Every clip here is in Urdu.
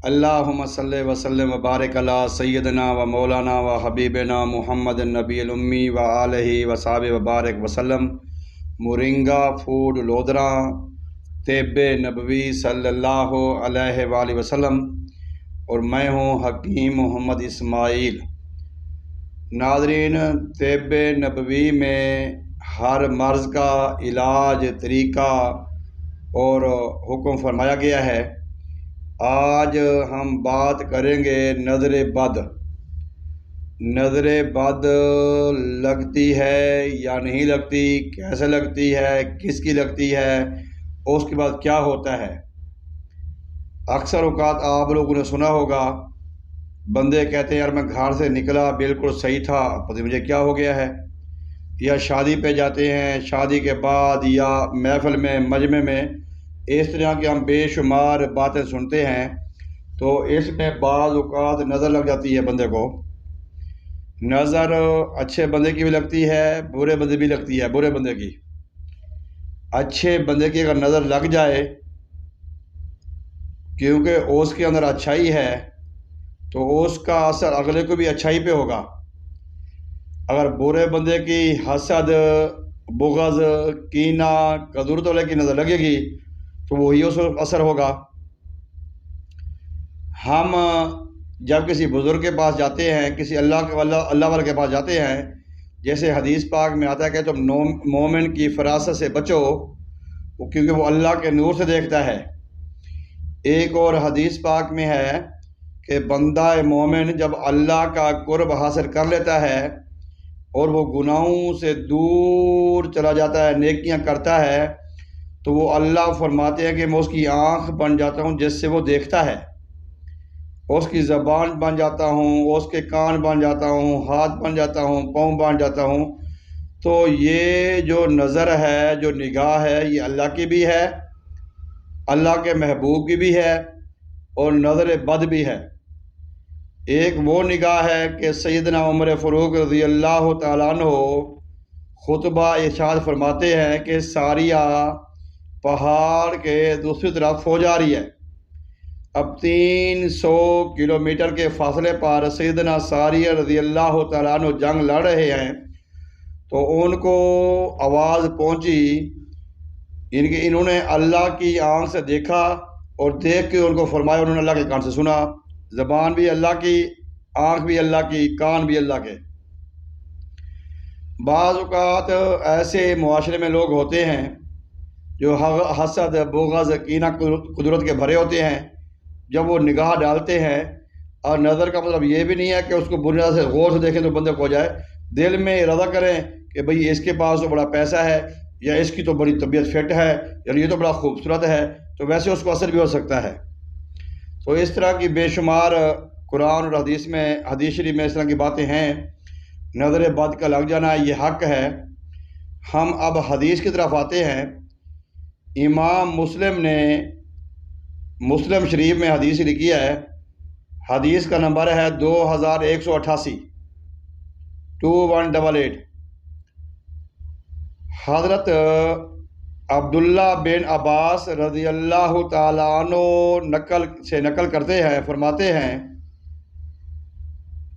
اللہم صلی وسلم وبارک علی سیدنا و مولانا و حبیبنا محمد النبی الامی و آلہ و صحابہ وبارک وسلم۔ مورنگا فوڈ لودھرا طب نبوی صلی اللہ علیہ وآلہ وسلم، اور میں ہوں حکیم محمد اسماعیل۔ ناظرین، طب نبوی میں ہر مرض کا علاج، طریقہ اور حکم فرمایا گیا ہے۔ آج ہم بات کریں گے نظر بد۔ نظر بد لگتی ہے یا نہیں لگتی، کیسے لگتی ہے، کس کی لگتی ہے، اور اس کے بعد کیا ہوتا ہے۔ اکثر اوقات آپ لوگوں نے سنا ہوگا، بندے کہتے ہیں یار میں گھر سے نکلا بالکل صحیح تھا، پتہ نہیں مجھے کیا ہو گیا ہے۔ یا شادی پہ جاتے ہیں، شادی کے بعد یا محفل میں، مجمع میں اس طرح کے ہم بے شمار باتیں سنتے ہیں، تو اس میں بعض اوقات نظر لگ جاتی ہے بندے کو۔ نظر اچھے بندے کی بھی لگتی ہے، برے بندے بھی لگتی ہے۔ برے بندے کی، اچھے بندے کی اگر نظر لگ جائے کیونکہ اس کے اندر اچھائی ہے تو اس کا اثر اگلے کو بھی اچھائی پہ ہوگا۔ اگر برے بندے کی حسد، بغض، کینہ، کدورت والے کی نظر لگے گی تو وہی اس پر اثر ہوگا۔ ہم جب کسی بزرگ کے پاس جاتے ہیں، کسی اللہ والے کے پاس جاتے ہیں، جیسے حدیث پاک میں آتا ہے کہ تم مومن کی فراست سے بچو کیونکہ وہ اللہ کے نور سے دیکھتا ہے۔ ایک اور حدیث پاک میں ہے کہ بندہ مومن جب اللہ کا قرب حاصل کر لیتا ہے اور وہ گناہوں سے دور چلا جاتا ہے، نیکیاں کرتا ہے، تو وہ اللہ فرماتے ہیں کہ میں اس کی آنکھ بن جاتا ہوں جس سے وہ دیکھتا ہے، اس کی زبان بن جاتا ہوں، اس کے کان بن جاتا ہوں، ہاتھ بن جاتا ہوں، پاؤں بن جاتا ہوں۔ تو یہ جو نظر ہے، جو نگاہ ہے، یہ اللہ کی بھی ہے، اللہ کے محبوب کی بھی ہے، اور نظر بد بھی ہے۔ ایک وہ نگاہ ہے کہ سیدنا عمر فاروق رضی اللہ تعالیٰ عنہ خطبہ ارشاد فرماتے ہیں کہ ساریہ پہاڑ کے دوسری طرف ہو جا رہی ہے۔ اب 300 کلومیٹر کے فاصلے پر سیدنا ساریہ رضی اللہ تعالیٰ عنہ جنگ لڑ رہے ہیں، تو ان کو آواز پہنچی، انہوں نے اللہ کی آنکھ سے دیکھا اور دیکھ کے ان کو فرمایا، انہوں نے اللہ کے کان سے سنا۔ زبان بھی اللہ کی، آنکھ بھی اللہ کی، کان بھی اللہ کے۔ بعض اوقات ایسے معاشرے میں لوگ ہوتے ہیں جو حسد، بغض، کینہ، قدرت کے بھرے ہوتے ہیں۔ جب وہ نگاہ ڈالتے ہیں، اور نظر کا مطلب یہ بھی نہیں ہے کہ اس کو بری نظر سے غور سے دیکھیں تو بندے کو ہو جائے، دل میں ارادہ کریں کہ بھئی اس کے پاس تو بڑا پیسہ ہے، یا اس کی تو بڑی طبیعت فٹ ہے، یا یہ تو بڑا خوبصورت ہے، تو ویسے اس کو اثر بھی ہو سکتا ہے۔ تو اس طرح کی بے شمار قرآن اور حدیث شریف میں اس طرح کی باتیں ہیں۔ نظر بد کا لگ جانا یہ حق ہے۔ ہم اب حدیث کی طرف آتے ہیں۔ امام مسلم نے مسلم شریف میں حدیث لکھی ہے، حدیث کا نمبر ہے 2188 2188۔ حضرت عبداللہ بن عباس رضی اللہ تعالیٰ عنہ نقل کرتے ہیں، فرماتے ہیں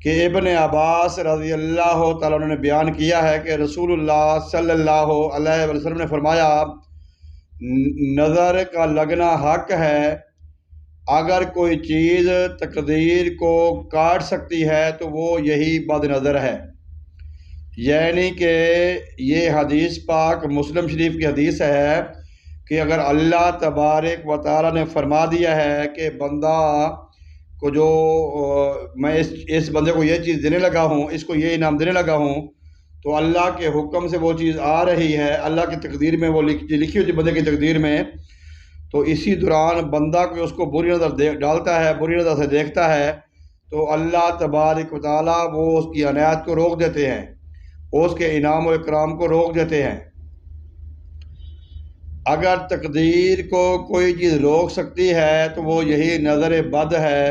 کہ ابن عباس رضی اللہ تعالیٰ عنہ نے بیان کیا ہے کہ رسول اللہ صلی اللہ علیہ وسلم نے فرمایا، نظر کا لگنا حق ہے، اگر کوئی چیز تقدیر کو کاٹ سکتی ہے تو وہ یہی بد نظر ہے۔ یعنی کہ یہ حدیث پاک مسلم شریف کی حدیث ہے کہ اگر اللہ تبارک و تعالیٰ نے فرما دیا ہے کہ بندہ کو جو میں اس بندے کو یہ چیز دینے لگا ہوں، اس کو یہ انعام دینے لگا ہوں، تو اللہ کے حکم سے وہ چیز آ رہی ہے، اللہ کی تقدیر میں وہ لکھی ہوتی بندے کی تقدیر میں، تو اسی دوران بندہ کو اس کو بری نظر ڈالتا ہے، بری نظر سے دیکھتا ہے، تو اللہ تبارک و تعالیٰ وہ اس کی عنایت کو روک دیتے ہیں، اس کے انعام و اکرام کو روک دیتے ہیں۔ اگر تقدیر کو کوئی چیز روک سکتی ہے تو وہ یہی نظر بد ہے،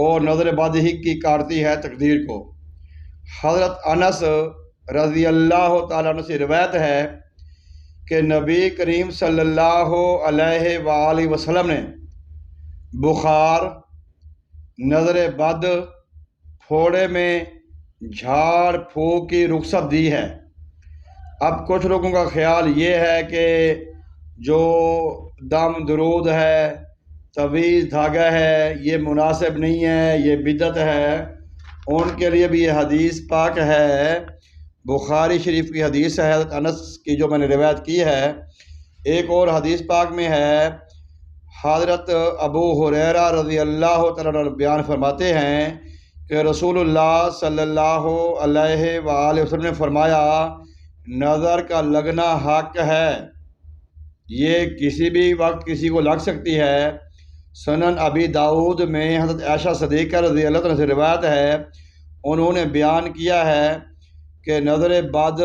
اور نظر بد ہی کی کاٹتی ہے تقدیر کو۔ حضرت انس رضی اللہ تعالیٰ عنہ سے روایت ہے کہ نبی کریم صلی اللہ علیہ وآلہ وسلم نے بخار، نظر بد، پھوڑے میں جھاڑ پھونک کی رخصت دی ہے۔ اب کچھ لوگوں کا خیال یہ ہے کہ جو دم درود ہے، طویل دھاگا ہے، یہ مناسب نہیں ہے، یہ بدعت ہے۔ ان کے لیے بھی یہ حدیث پاک ہے، بخاری شریف کی حدیث ہے حضرت انس کی جو میں نے روایت کی ہے۔ ایک اور حدیث پاک میں ہے، حضرت ابو ہریرہ رضی اللہ تعالیٰ عنہ بیان فرماتے ہیں کہ رسول اللہ صلی اللہ علیہ وآلہ وسلم نے فرمایا، نظر کا لگنا حق ہے، یہ کسی بھی وقت کسی کو لگ سکتی ہے۔ سنن ابی داؤد میں حضرت عائشہ صدیقہ رضی اللہ عنہ سے روایت ہے، انہوں نے بیان کیا ہے کہ نظر بد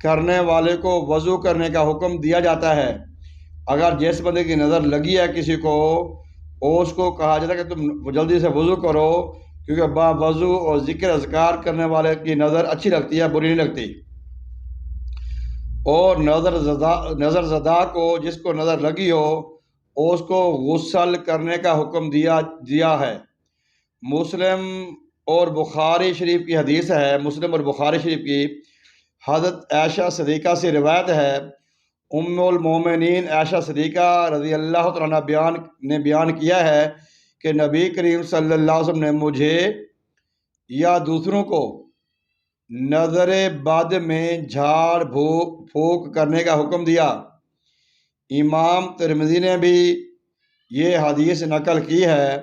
کرنے والے کو وضو کرنے کا حکم دیا جاتا ہے۔ اگر جس بندے کی نظر لگی ہے کسی کو، اس کو کہا جاتا ہے کہ تم جلدی سے وضو کرو، کیونکہ با وضو اور ذکر اذکار کرنے والے کی نظر اچھی لگتی ہے، بری نہیں لگتی۔ اور نظر زدہ کو، جس کو نظر لگی ہو، اس کو غسل کرنے کا حکم دیا ہے۔ مسلم اور بخاری شریف کی حدیث ہے، مسلم اور بخاری شریف کی حضرت عائشہ صدیقہ سے روایت ہے، ام المومنین عائشہ صدیقہ رضی اللہ تعالیٰ عنہ نے بیان کیا ہے کہ نبی کریم صلی اللہ علیہ وسلم نے مجھے یا دوسروں کو نظر بد میں جھاڑ پھونک کرنے کا حکم دیا۔ امام ترمذی نے بھی یہ حدیث نقل کی ہے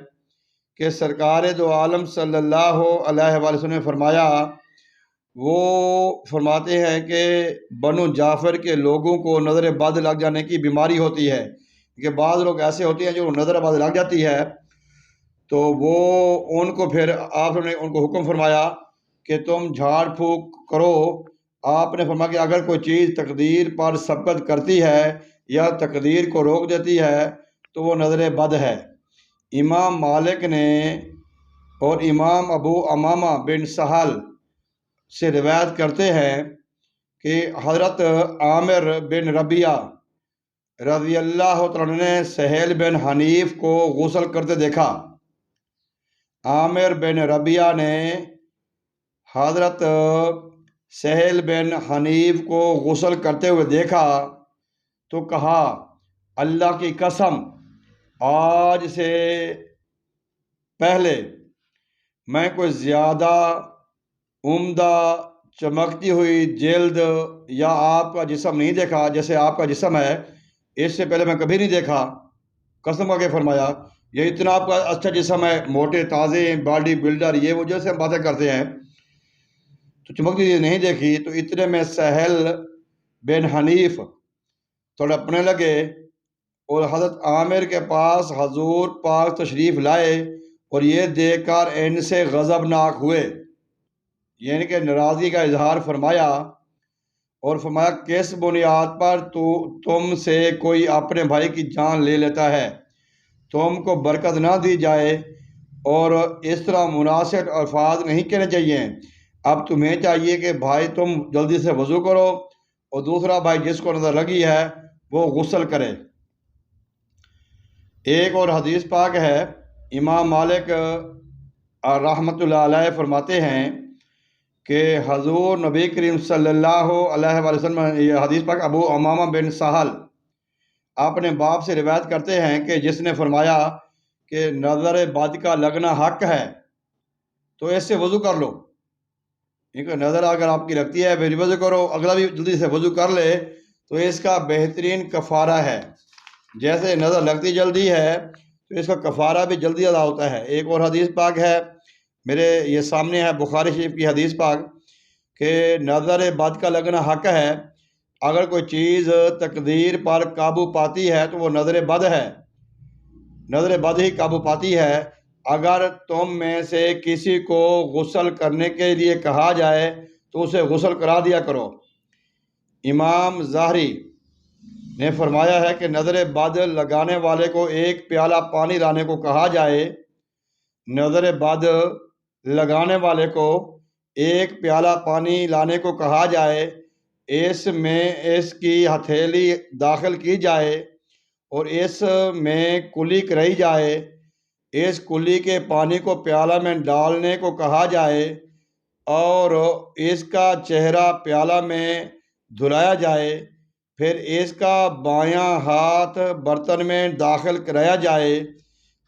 کہ سرکار دو عالم صلی اللہ علیہ وآلہ وسلم نے فرمایا، وہ فرماتے ہیں کہ بنو جعفر کے لوگوں کو نظر بد لگ جانے کی بیماری ہوتی ہے، کہ بعض لوگ ایسے ہوتے ہیں جو نظر بد لگ جاتی ہے، تو وہ ان کو پھر آپ نے ان کو حکم فرمایا کہ تم جھاڑ پھونک کرو۔ آپ نے فرمایا کہ اگر کوئی چیز تقدیر پر سبقت کرتی ہے یا تقدیر کو روک دیتی ہے تو وہ نظر بد ہے۔ امام مالک نے اور امام ابو امامہ بن سہل سے روایت کرتے ہیں کہ حضرت عامر بن ربیعہ رضی اللہ تعالیٰ نے سہیل بن حنیف کو غسل کرتے دیکھا۔ عامر بن ربیعہ نے حضرت سہیل بن حنیف کو غسل کرتے ہوئے دیکھا تو کہا، اللہ کی قسم، آج سے پہلے میں کوئی زیادہ عمدہ چمکتی ہوئی جلد یا آپ کا جسم نہیں دیکھا جیسے آپ کا جسم ہے، اس سے پہلے میں کبھی نہیں دیکھا۔ قسم کھا کے فرمایا، یہ اتنا آپ کا اچھا جسم ہے، موٹے تازے باڈی بلڈر، یہ وہ جیسے ہم باتیں کرتے ہیں، تو چمکتی چیز نہیں دیکھی۔ تو اتنے میں سہیل بن حنیف تڑپنے لگے اور حضرت عامر کے پاس حضور پاک تشریف لائے اور یہ دیکھ کر ان سے غضبناک ہوئے، یعنی کہ ناراضگی کا اظہار فرمایا، اور فرمایا، کس بنیاد پر تم سے کوئی اپنے بھائی کی جان لے لیتا ہے؟ تم کو برکت نہ دی جائے، اور اس طرح مناسب الفاظ نہیں کہنے چاہیے۔ اب تمہیں چاہیے کہ بھائی تم جلدی سے وضو کرو، اور دوسرا بھائی جس کو نظر لگی ہے وہ غسل کرے۔ ایک اور حدیث پاک ہے، امام مالک رحمۃ اللہ علیہ فرماتے ہیں کہ حضور نبی کریم صلی اللہ علیہ وآلہ وسلم، یہ حدیث پاک ابو امامہ بن سہل اپنے باپ سے روایت کرتے ہیں کہ جس نے فرمایا کہ نظر بد کا لگنا حق ہے تو اس سے وضو کر لو، کیونکہ نظر اگر آپ کی لگتی ہے پھر وضو کرو، اگلا بھی جلدی سے وضو کر لے تو اس کا بہترین کفارہ ہے۔ جیسے نظر لگتی جلدی ہے تو اس کا کفارہ بھی جلدی ادا ہوتا ہے۔ ایک اور حدیث پاک ہے، میرے یہ سامنے ہے، بخاری شریف کی حدیث پاک، کہ نظر بد کا لگنا حق ہے۔ اگر کوئی چیز تقدیر پر قابو پاتی ہے تو وہ نظر بد ہے، نظر بد ہی قابو پاتی ہے۔ اگر تم میں سے کسی کو غسل کرنے کے لیے کہا جائے تو اسے غسل کرا دیا کرو۔ امام ظاہری نے فرمایا ہے کہ نظر بد لگانے والے کو ایک پیالہ پانی لانے کو کہا جائے، نظر بد لگانے والے کو ایک پیالہ پانی لانے کو کہا جائے، اس میں اس کی ہتھیلی داخل کی جائے اور اس میں کلی کرائی جائے، اس کلی کے پانی کو پیالہ میں ڈالنے کو کہا جائے اور اس کا چہرہ پیالہ میں دھلایا جائے، پھر اس کا بایاں ہاتھ برتن میں داخل کرایا جائے،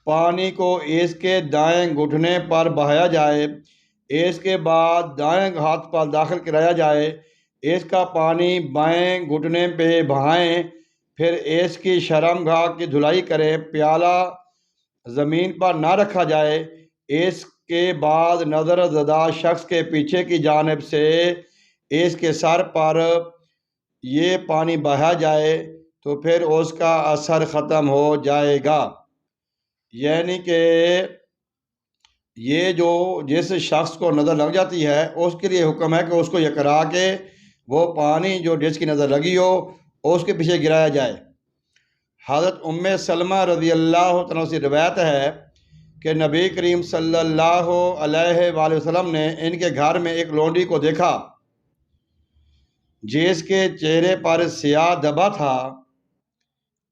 پانی کو اس کے دائیں گھٹنے پر بہایا جائے، اس کے بعد دائیں ہاتھ پر داخل کرایا جائے، اس کا پانی بائیں گھٹنے پہ بہائیں، پھر اس کی شرم گاہ کی دھلائی کریں، پیالہ زمین پر نہ رکھا جائے، اس کے بعد نظر زدہ شخص کے پیچھے کی جانب سے اس کے سر پر یہ پانی بہا جائے تو پھر اس کا اثر ختم ہو جائے گا۔ یعنی کہ یہ جو جس شخص کو نظر لگ جاتی ہے اس کے لیے حکم ہے کہ اس کو یہ کرا کے وہ پانی جو جس کی نظر لگی ہو اس کے پیچھے گرایا جائے۔ حضرت ام سلمہ رضی اللہ عنہا سے روایت ہے کہ نبی کریم صلی اللہ علیہ وآلہ وسلم نے ان کے گھر میں ایک لونڈی کو دیکھا جس کے چہرے پر سیاہ دھبا تھا۔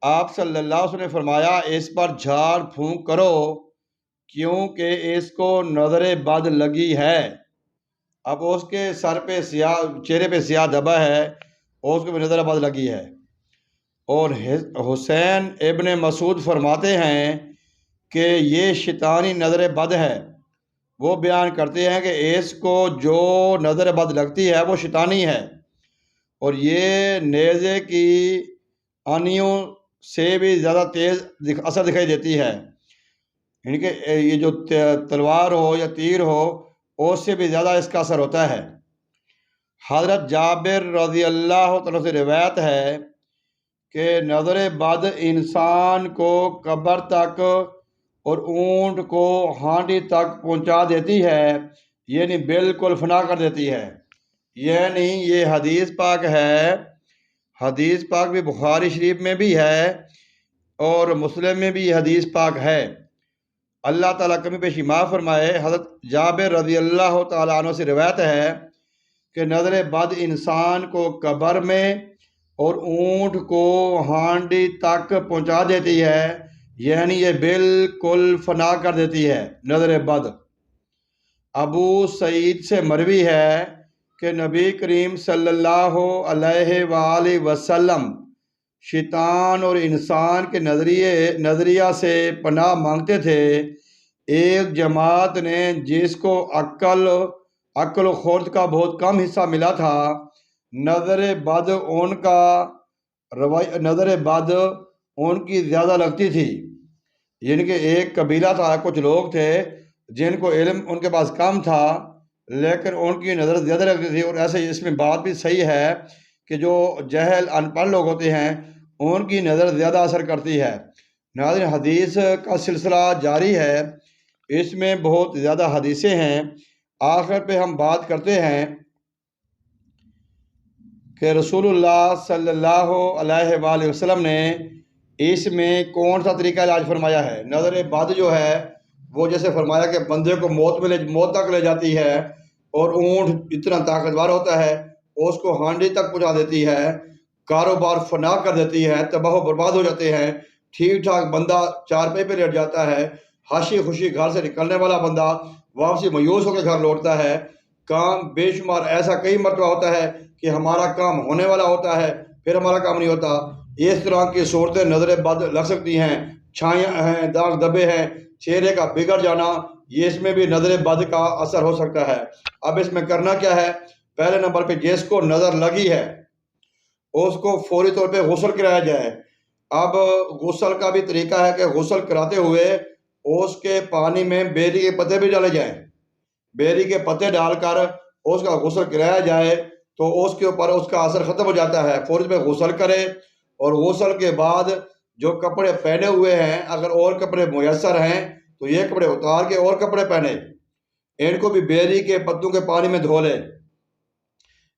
آپ صلی اللہ علیہ وسلم نے فرمایا اس پر جھاڑ پھونک کرو کیونکہ اس کو نظر بد لگی ہے۔ اب اس کے سر پہ سیاہ چہرے پہ سیاہ دھبا ہے اور اس کو بھی نظر بد لگی ہے۔ اور حسین ابن مسعود فرماتے ہیں کہ یہ شیطانی نظر بد ہے۔ وہ بیان کرتے ہیں کہ اس کو جو نظر بد لگتی ہے وہ شیطانی ہے، اور یہ نیزے کی آنیوں سے بھی زیادہ تیز اثر دکھائی دیتی ہے، یعنی کہ یہ جو تلوار ہو یا تیر ہو اس سے بھی زیادہ اس کا اثر ہوتا ہے۔ حضرت جابر رضی اللہ عنہ سے روایت ہے کہ نظر بد انسان کو قبر تک اور اونٹ کو ہانڈی تک پہنچا دیتی ہے، یعنی بالکل فنا کر دیتی ہے۔ یعنی یہ حدیث پاک ہے، حدیث پاک بھی بخاری شریف میں بھی ہے اور مسلم میں بھی یہ حدیث پاک ہے۔ اللہ تعالیٰ کمی پیشی معاف فرمائے۔ حضرت جابر رضی اللہ تعالیٰ عنہ سے روایت ہے کہ نظر بد انسان کو قبر میں اور اونٹ کو ہانڈی تک پہنچا دیتی ہے، یعنی یہ بالکل فنا کر دیتی ہے نظر بد۔ ابو سعید سے مروی ہے کہ نبی کریم صلی اللہ علیہ وآلہ وسلم شیطان اور انسان کے نظریہ سے پناہ مانگتے تھے۔ ایک جماعت نے جس کو عقل و خرد کا بہت کم حصہ ملا تھا، نظر بد ان کی زیادہ لگتی تھی، یعنی کہ ایک قبیلہ تھا، کچھ لوگ تھے جن کو علم ان کے پاس کم تھا لیکن ان کی نظر زیادہ لگتی تھی۔ اور ایسے اس میں بات بھی صحیح ہے کہ جو جہل ان پڑھ لوگ ہوتے ہیں ان کی نظر زیادہ اثر کرتی ہے۔ ناظرین، حدیث کا سلسلہ جاری ہے، اس میں بہت زیادہ حدیثیں ہیں۔ آخر پہ ہم بات کرتے ہیں کہ رسول اللہ صلی اللہ علیہ وآلہ وسلم نے اس میں کون سا طریقہ علاج فرمایا ہے۔ نظر بد جو ہے وہ جیسے فرمایا کہ بندے کو موت تک لے جاتی ہے، اور اونٹ اتنا طاقتور ہوتا ہے اس کو ہانڈی تک پہنچا دیتی ہے، کاروبار فنا کر دیتی ہے، تباہ و برباد ہو جاتے ہیں۔ ٹھیک ٹھاک بندہ چارپائی پہ لیٹ جاتا ہے، ہنسی خوشی گھر سے نکلنے والا بندہ واپسی مایوس ہو کے گھر لوٹتا ہے۔ کام بے شمار ایسا کئی مرتبہ ہوتا ہے کہ ہمارا کام ہونے والا ہوتا ہے پھر ہمارا کام نہیں ہوتا۔ اس طرح کی صورتیں نظر بد لگ سکتی ہیں، چھائیاں ہیں، داغ دبے ہیں، چہرے کا بگڑ جانا، یہ اس میں بھی نظر بد کا اثر ہو سکتا ہے۔ اب اس میں کرنا کیا ہے؟ پہلے نمبر پہ جس کو نظر لگی ہے اس کو فوری طور پہ غسل کرایا جائے۔ اب غسل کا بھی طریقہ ہے کہ غسل کراتے ہوئے اس کے پانی میں بیری کے پتے بھی ڈالے جائیں، بیری کے پتے ڈال کر اس کا غسل کرایا جائے تو اس کے اوپر اس کا اثر ختم ہو جاتا ہے۔ فوری پہ غسل کرے، اور غسل کے بعد جو کپڑے پہنے ہوئے ہیں اگر اور کپڑے میسر ہیں تو یہ کپڑے اتار کے اور کپڑے پہنے، ان کو بھی بیری کے پتوں کے پانی میں دھو لے۔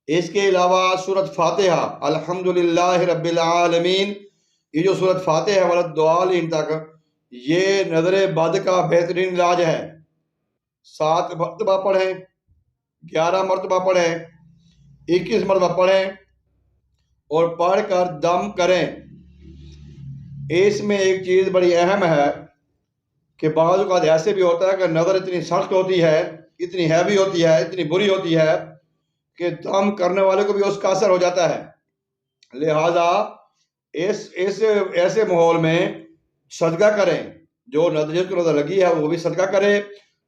اس کے علاوہ سورۃ فاتحہ الحمدللہ رب العالمین، یہ جو سورۃ فاتحہ ہے وللضالین تک، یہ نظر بد کا بہترین علاج ہے۔ 7 مرتبہ پڑھیں، 11 مرتبہ پڑھیں، 21 مرتبہ پڑھیں اور پڑھ کر دم کریں۔ اس میں ایک چیز بڑی اہم ہے کہ بعض اوقات ایسے بھی ہوتا ہے کہ نظر اتنی سخت ہوتی ہے، اتنی ہیوی ہوتی ہے، اتنی بری ہوتی ہے کہ دم کرنے والے کو بھی اس کا اثر ہو جاتا ہے۔ لہذا ایسے ماحول میں صدقہ کریں، جو جس کو نظر لگی ہے وہ بھی صدقہ کرے،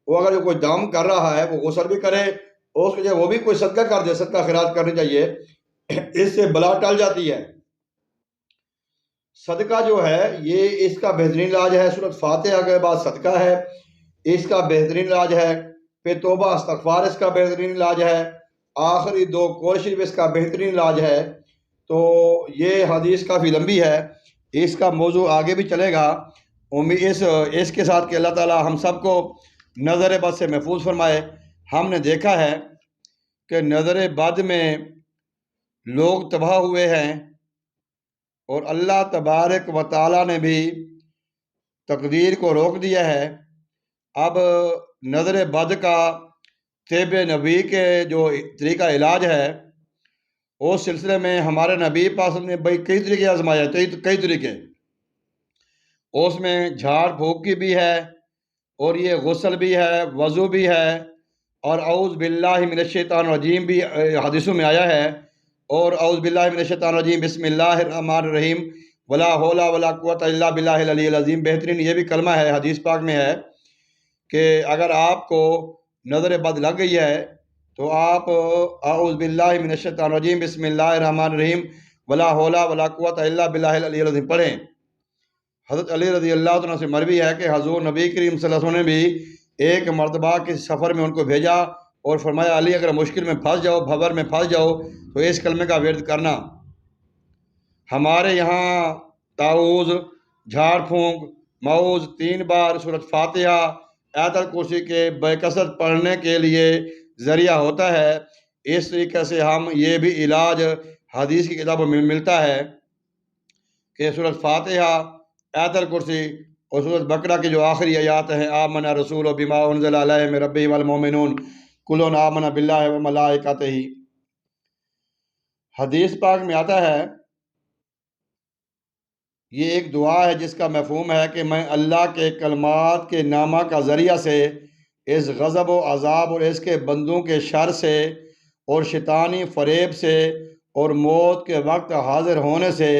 وہ اگر کوئی دم کر رہا ہے وہ غسل بھی کرے، اور اس کے جگہ وہ بھی کوئی صدقہ کر دے، صدقہ خیرات کرنی چاہیے، اس سے بلا ٹل جاتی ہے۔ صدقہ جو ہے یہ اس کا بہترین علاج ہے، سورۃ فاتحہ کے بعد صدقہ ہے، اس کا بہترین علاج ہے، پھر توبہ استغفار اس کا بہترین علاج ہے، آخری 2 قرآن شریف اس کا بہترین علاج ہے۔ تو یہ حدیث کافی لمبی ہے، اس کا موضوع آگے بھی چلے گا۔ اس کے ساتھ کہ اللہ تعالی ہم سب کو نظر بد سے محفوظ فرمائے۔ ہم نے دیکھا ہے کہ نظر بد میں لوگ تباہ ہوئے ہیں، اور اللہ تبارک و تعالی نے بھی تقدیر کو روک دیا ہے۔ اب نظر بد کا طب نبی کے جو طریقہ علاج ہے، اس سلسلے میں ہمارے نبی پاک نے کئی طریقے آزمائے، کئی طریقے، اس میں جھاڑ پھونک کی بھی ہے، اور یہ غسل بھی ہے، وضو بھی ہے، اور اعوذ باللہ من الشیطان الرجیم بھی حدیثوں میں آیا ہے، اور اعوذ باللہ من الشیطان الرجیم بسم اللہ الرحمن الرحیم ولا حول ولا قوۃ الا باللہ العلی العظیم، بہترین یہ بھی کلمہ ہے، حدیث پاک میں ہے کہ اگر آپ کو نظر بد لگ گئی ہے تو آپ اعوذ باللہ من الشیطان الرجیم بسم اللہ الرحمن الرحیم ولا حول ولا قوۃ الا باللہ العلی العظیم پڑھیں۔ حضرت علی رضی اللہ عنہ سے مروی ہے کہ حضور نبی کریم صلی اللہ علیہ وسلم نے بھی ایک مرتبہ کسی سفر میں ان کو بھیجا اور فرمایا علی اگر مشکل میں پھنس جاؤ، بھور میں پھنس جاؤ تو اس کلمے کا ورد کرنا۔ ہمارے یہاں تعوذ، جھاڑ پھونک، معوذ 3 بار، سورۃ فاتحہ، آیت الکرسی کے بے کثرت پڑھنے کے لیے ذریعہ ہوتا ہے۔ اس طریقے سے ہم یہ بھی علاج حدیث کی کتابوں میں ملتا ہے کہ سورۃ فاتحہ، آیت الکرسی اور سورۃ بقرہ کی جو آخری آیات ہیں، آمن رسول بما انزل علیہ من ربہ والمؤمنون کل آمن باللہ وملائکتہ، حدیث پاک میں آتا ہے یہ ایک دعا ہے جس کا مفہوم ہے کہ میں اللہ کے کلمات کے نامہ کا ذریعہ سے اس غضب و عذاب اور اس کے بندوں کے شر سے اور شیطانی فریب سے اور موت کے وقت حاضر ہونے سے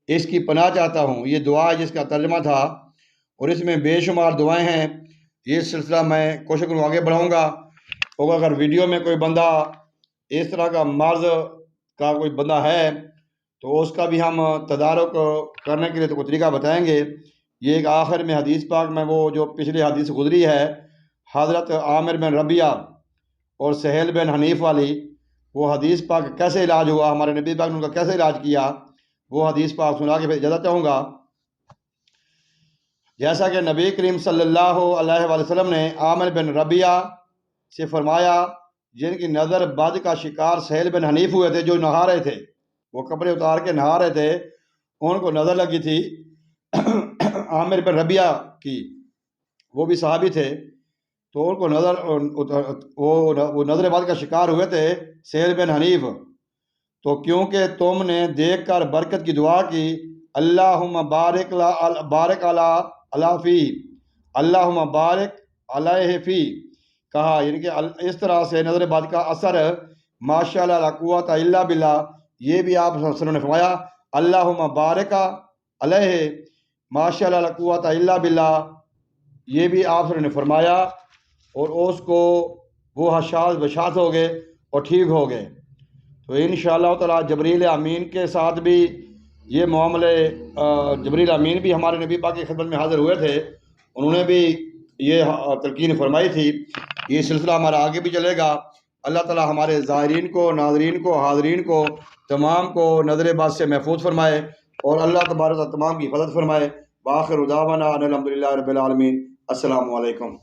اس کی پناہ چاہتا ہوں۔ یہ دعا ہے جس کا ترجمہ تھا، اور اس میں بے شمار دعائیں ہیں۔ یہ سلسلہ میں کوشش کروں آگے بڑھاؤں گا، اور اگر ویڈیو میں کوئی بندہ اس طرح کا مرض کا کوئی بندہ ہے تو اس کا بھی ہم تدارک کرنے کے لیے تو کوئی طریقہ بتائیں گے۔ یہ ایک آخر میں حدیث پاک میں وہ جو پچھلی حدیث گزری ہے، حضرت عامر بن ربیعہ اور سہیل بن حنیف والی، وہ حدیث پاک کیسے علاج ہوا، ہمارے نبی پاک نے ان کا کیسے علاج کیا، وہ حدیث پاک سنا کے پھر اجازت چاہوں گا۔ جیسا کہ نبی کریم صلی اللہ علیہ وآلہ وسلم نے عامر بن ربیعہ سے فرمایا، جن کی نظر بد کا شکار سہیل بن حنیف ہوئے تھے، جو نہا رہے تھے، وہ کپڑے اتار کے نہا رہے تھے، ان کو نظر لگی تھی عامر بن ربیعہ کی، وہ بھی صحابی تھے، تو ان کو وہ نظر بد کا شکار ہوئے تھے سہیل بن حنیف، تو کیونکہ تم نے دیکھ کر برکت کی دعا کی، اللہم بارک علی فی، اللہم بارک علیہ فی کہا، یعنی کہ اس طرح سے نظر بد کا اثر ماشاءاللہ لا قوت الا باللہ، یہ بھی آپ صلی اللہ علیہ وسلم نے فرمایا اللہم بارک علیہ ماشاءاللہ لا قوت الا باللہ، یہ بھی آپ صلی اللہ علیہ وسلم نے فرمایا، اور اس کو وہ حشاش بشاش ہو گئے اور ٹھیک ہو گئے۔ تو انشاءاللہ تعالیٰ جبریل امین کے ساتھ بھی یہ معاملے، جبریل امین بھی ہمارے نبی پاک کی خدمت میں حاضر ہوئے تھے، انہوں نے بھی یہ تلقین فرمائی تھی۔ یہ سلسلہ ہمارا آگے بھی چلے گا۔ اللہ تعالیٰ ہمارے زائرین کو، ناظرین کو، حاضرین کو تمام کو نظر بد سے محفوظ فرمائے، اور اللہ تبارک و تعالیٰ تمام کی حفاظت فرمائے۔ وآخر دعوانا ان الحمد للہ رب العالمین۔ السلام علیکم۔